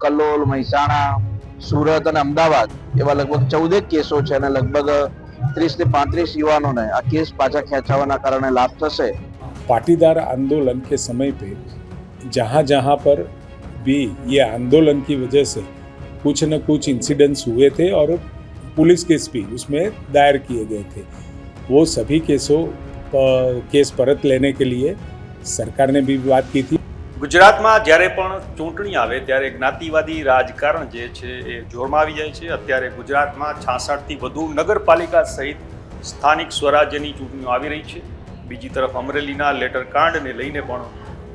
કલોલ, મહેસાણા, સુરત અને અમદાવાદ એવા લગભગ 14 કેસો છે અને લગભગ 30 થી 35 યુવાનોને આ કેસ પાછા ખેંચાવાના કારણે લાભ થશે। पाटीदार आंदोलन के समय पे जहाँ जहाँ पर भी ये आंदोलन की वजह से कुछ न कुछ इंसिडेंट्स हुए थे और पुलिस केस भी उसमें दायर किए गए थे। वो सभी केस परत लेने के लिए सरकार ने भी बात की थी। ગુજરાતમાં જ્યારે પણ ચૂંટણી આવે ત્યારે જ્ઞાતિવાદી રાજકારણ જે છે એ જોરમાં આવી જાય છે। અત્યારે ગુજરાતમાં 66થી વધુ નગરપાલિકા સહિત સ્થાનિક સ્વરાજ્યની ચૂંટણીઓ આવી રહી છે। બીજી તરફ અમરેલીના લેટરકાંડને લઈને પણ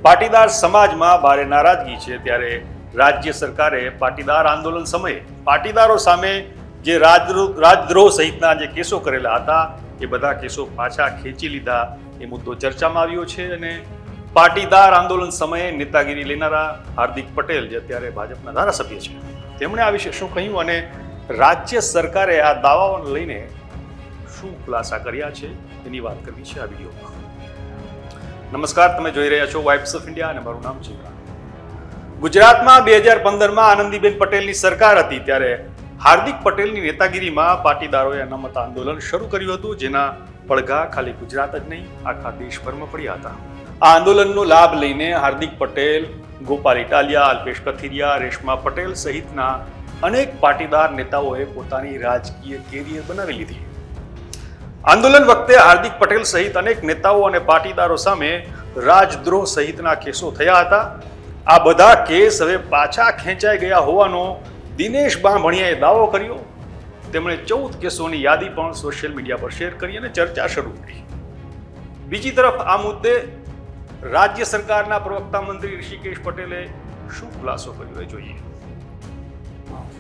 પાટીદાર સમાજમાં ભારે નારાજગી છે। ત્યારે રાજ્ય સરકારે પાટીદાર આંદોલન સમયે પાટીદારો સામે જે રાજદ્રોહ સહિતના જે કેસો કરેલા હતા એ બધા કેસો પાછા ખેંચી લીધા એ મુદ્દો ચર્ચામાં આવ્યો છે। અને પાટીદાર આંદોલન સમયે નેતાગીરી લેનારા હાર્દિક પટેલ જે અત્યારે ભાજપના ધારાસભ્ય છે તેમણે આ વિશે શું કહ્યું અને રાજ્ય સરકારે આ દાવાઓને લઈને શું ખુલાસા કર્યા છે એની વાત કરવી છે આ વિડીયોમાં। નમસ્કાર, તમે જોઈ રહ્યા છો વાઇબ્સ ઓફ ઇન્ડિયા અને મારું નામ છે ઇમરાન। ગુજરાતમાં 2015માં આનંદીબેન પટેલની સરકાર હતી ત્યારે હાર્દિક પટેલની નેતાગીરીમાં પાટીદારોએ અનામત આંદોલન શરૂ કર્યું હતું, જેના પડઘા ખાલી ગુજરાત જ નહીં આખા દેશભરમાં પડ્યા હતા। આ આંદોલનનો લાભ લઈને હાર્દિક પટેલ, ગોપાલ ઇટાલિયા, અલ્પેશ કથિરિયા, રેશમા પટેલ સહિતના અનેક પાટીદાર નેતાઓએ પોતાની રાજકીય કેરિયર બનાવી લીધી। આંદોલન વખતે હાર્દિક પટેલ સહિત અનેક નેતાઓ અને પાટીદારો સામે રાજદ્રોહ સહિતના કેસો થયા હતા। આ બધા કેસ હવે પાછા ખેંચાઈ ગયા હોવાનો દિનેશ બાંભણિયાએ દાવો કર્યો। તેમણે 14 કેસોની યાદી પણ સોશિયલ મીડિયા પર શેર કરી અને ચર્ચા શરૂ કરી। બીજી તરફ આ મુદ્દે રાજ્ય સરકારના પ્રવક્તા મંત્રી ઋષિકેશ પટેલે શું ખુલાસો કર્યો એ જોઈએ।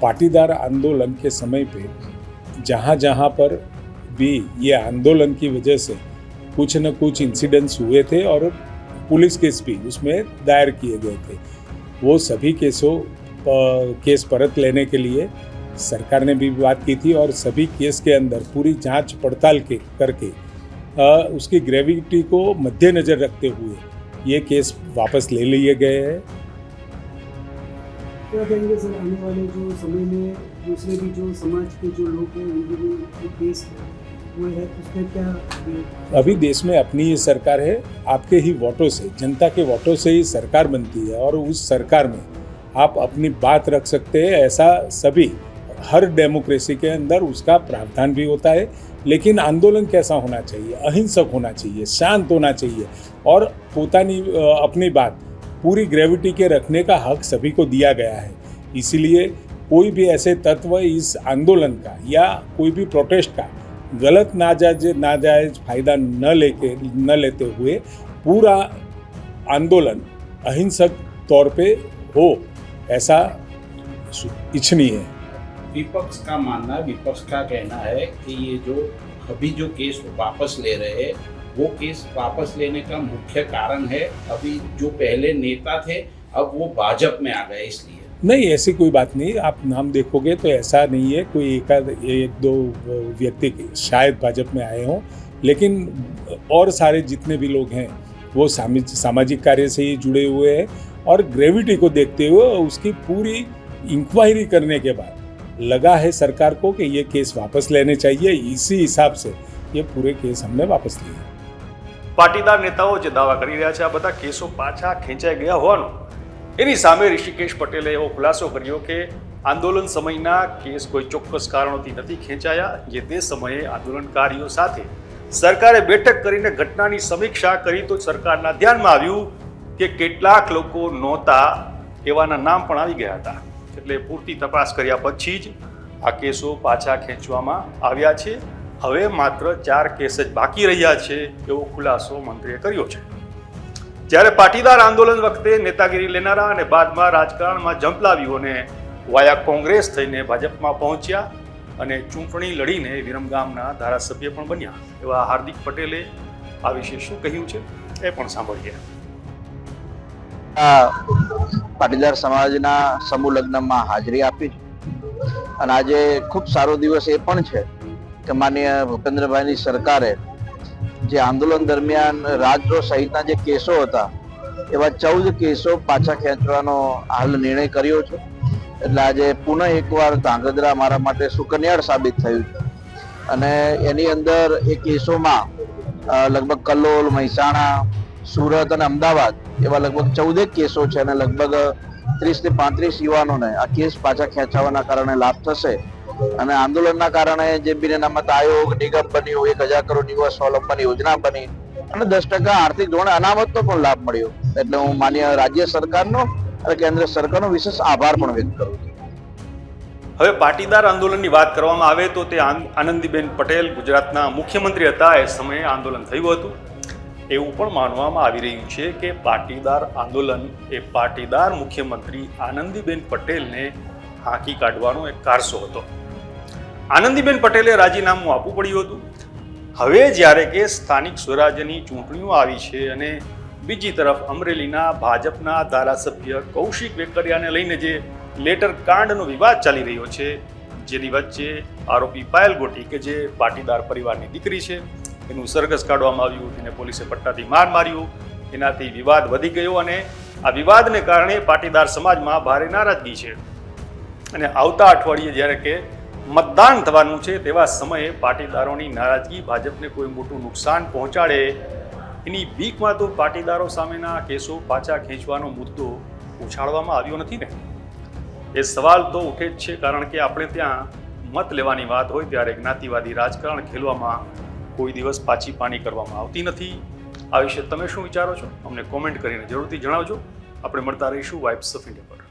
पाटीदार आंदोलन के समय पे जहाँ जहाँ पर भी ये आंदोलन की वजह से कुछ न कुछ इंसिडेंट्स हुए थे और पुलिस केस भी उसमें दायर किए गए थे। वो सभी केस परत लेने के लिए सरकार ने भी बात की थी और सभी केस के अंदर पूरी जांच पड़ताल करके उसकी ग्रेविटी को मद्देनजर रखते हुए ये केस वापस ले लिए गए हैं। क्या कहेंगे सर, आने वाले जो समय में दूसरे भी जो समाज के जो लोग हैं उनके भी केस हुए हैं, उसमें क्या अभी देश में अपनी ही सरकार है, आपके ही वोटों से, जनता के वोटों से ही सरकार बनती है और उस सरकार में आप अपनी बात रख सकते हैं। ऐसा सभी हर डेमोक्रेसी के अंदर उसका प्रावधान भी होता है, लेकिन आंदोलन कैसा होना चाहिए, अहिंसक होना चाहिए, शांत होना चाहिए और पोतानी अपनी बात पूरी ग्रेविटी के रखने का हक सभी को दिया गया है। इसीलिए कोई भी ऐसे तत्व इस आंदोलन का या कोई भी प्रोटेस्ट का गलत नाजायज फायदा न लेते हुए पूरा आंदोलन अहिंसक तौर पे हो, ऐसा इच्छनीय है। विपक्ष का मानना, विपक्ष का कहना है कि ये जो अभी जो केस वापस ले रहे हैं वो केस वापस लेने का मुख्य कारण है अभी जो पहले नेता थे अब वो भाजपा में आ गए इसलिए। नहीं, ऐसी कोई बात नहीं। आप नाम देखोगे तो ऐसा नहीं है, कोई एक दो व्यक्ति शायद भाजपा में आए हों, लेकिन और सारे जितने भी लोग हैं वो सामाजिक कार्य से ही जुड़े हुए हैं और ग्रेविटी को देखते हुए उसकी पूरी इंक्वायरी करने के बाद लगा है सरकार को कि ये केस वापस लेने चाहिए। इसी हिसाब से ये पूरे केस हमने वापस लिए। પાટીદાર નેતાઓ જે દાવા કરી રહ્યા છે આ બધા કેસો પાછા ખેંચાઈ ગયા હોવાનું એની સામે ઋષિકેશ પટેલે એવો ખુલાસો કર્યો કે આંદોલન સમયના કેસ કોઈ ચોક્કસ કારણોથી નથી ખેંચાયા। જે તે સમયે આંદોલનકારીઓ સાથે સરકારે બેઠક કરીને ઘટનાની સમીક્ષા કરી તો સરકારના ધ્યાનમાં આવ્યું કે કેટલાક લોકો નહોતા એવાના નામ પણ આવી ગયા હતા। એટલે પૂરતી તપાસ કર્યા પછી જ આ કેસો પાછા ખેંચવામાં આવ્યા છે। હવે માત્ર 4 કેસ જ બાકી રહ્યા છે એવો ખુલાસો મંત્રીએ કર્યો છે। જ્યારે પાટીદાર આંદોલન વખતે નેતાગીરી લેનારા અને બાદમાં રાજકારણમાં ઝંપલાવ્યું અને વાયા કોંગ્રેસ થઈને ભાજપમાં પહોંચ્યા અને ચૂંટણી લડીને વિરમગામના ધારાસભ્ય પણ બન્યા એવા હાર્દિક પટેલે આ વિશે શું કહ્યું છે એ પણ સાંભળીએ। પાટીદાર સમાજના સમૂહ લગ્નમાં હાજરી આપી છે અને આજે ખૂબ સારો દિવસ એ પણ છે કે માનનીય ભૂપેન્દ્રભાઈની સરકારે જે આંદોલન દરમિયાન રાજદ્રોહ સહિતના જે કેસો હતા એવા 14 કેસો પાછા ખેંચવાનો હાલ નિર્ણય કર્યો છે। એટલે આજે પુનઃ એકવાર ધાંગધ્રા મારા માટે સુકન્યાળ સાબિત થયું છે. અને એની અંદર એ કેસોમાં લગભગ કલોલ, મહેસાણા, સુરત અને અમદાવાદ એવા લગભગ 14 કેસો છે અને લગભગ 30 થી 35 યુવાનોને આ કેસ પાછા ખેંચાવાના કારણે લાભ થશે. અને આંદોલનના કારણે જે બિન અનામત આયોગ, નિગમ બન્યું, 1000 કરોડ યુવા સ્વાવલંબન યોજના બની અને 10% આર્થિક ધોરણે અનામતનો પણ લાભ મળ્યો. એટલે હું માન્ય રાજ્ય સરકારનો અને કેન્દ્ર સરકારનો વિશેષ આભાર પણ વ્યક્ત કરું છું. હવે પાટીદાર આંદોલનની વાત કરવામાં આવે તો તે આનંદીબેન પટેલ ગુજરાતના મુખ્યમંત્રી હતા એ સમયે આંદોલન થયું હતું. એવું પણ માનવામાં આવી રહ્યું છે કે પાટીદાર આંદોલન એ પાટીદાર મુખ્યમંત્રી આનંદીબેન પટેલને હાંકી કાઢવાનો એક કારસો હતો. આનંદીબેન પટેલે રાજીનામું આપવું પડ્યું હતું. હવે જ્યારે કે સ્થાનિક સ્વરાજ્યની ચૂંટણીઓ આવી છે અને બીજી તરફ અમરેલીના ભાજપના ધારાસભ્ય કૌશિક વેકરિયાને લઈને જે લેટર કાંડનો વિવાદ ચાલી રહ્યો છે, જેની વચ્ચે આરોપી પાયલ ગોટી કે જે પાટીદાર પરિવારની દીકરી છે એનું સરઘસ કાઢવામાં આવ્યું, એને પોલીસે પટ્ટાથી માર માર્યું, એનાથી વિવાદ વધી ગયો અને આ વિવાદને કારણે પાટીદાર સમાજમાં ભારે નારાજગી છે. અને આવતા અઠવાડિયે જ્યારે કે મતદાન થવાનું છે તેવા સમયે પાટીદારોની નારાજગી ભાજપને કોઈ મોટું નુકસાન પહોંચાડે એની બીકમાં તો પાટીદારો સામેના કેસો પાછા ખેંચવાનો મુદ્દો ઉછાળવામાં આવ્યો નથી ને. એ સવાલ તો ઉઠે જ છે, કારણ કે આપણે ત્યાં મત લેવાની વાત હોય ત્યારે જ્ઞાતિવાદી રાજકારણ ખેલવામાં કોઈ દિવસ પાછી પાની કરવામાં આવતી નથી. આ વિશે તમે શું વિચારો છો? અમને કોમેન્ટ કરીને જરૂરથી જણાવજો. આપણે મળતા રહીશું વાઇબ્સ ઓફ ઇન્ડિયા પર.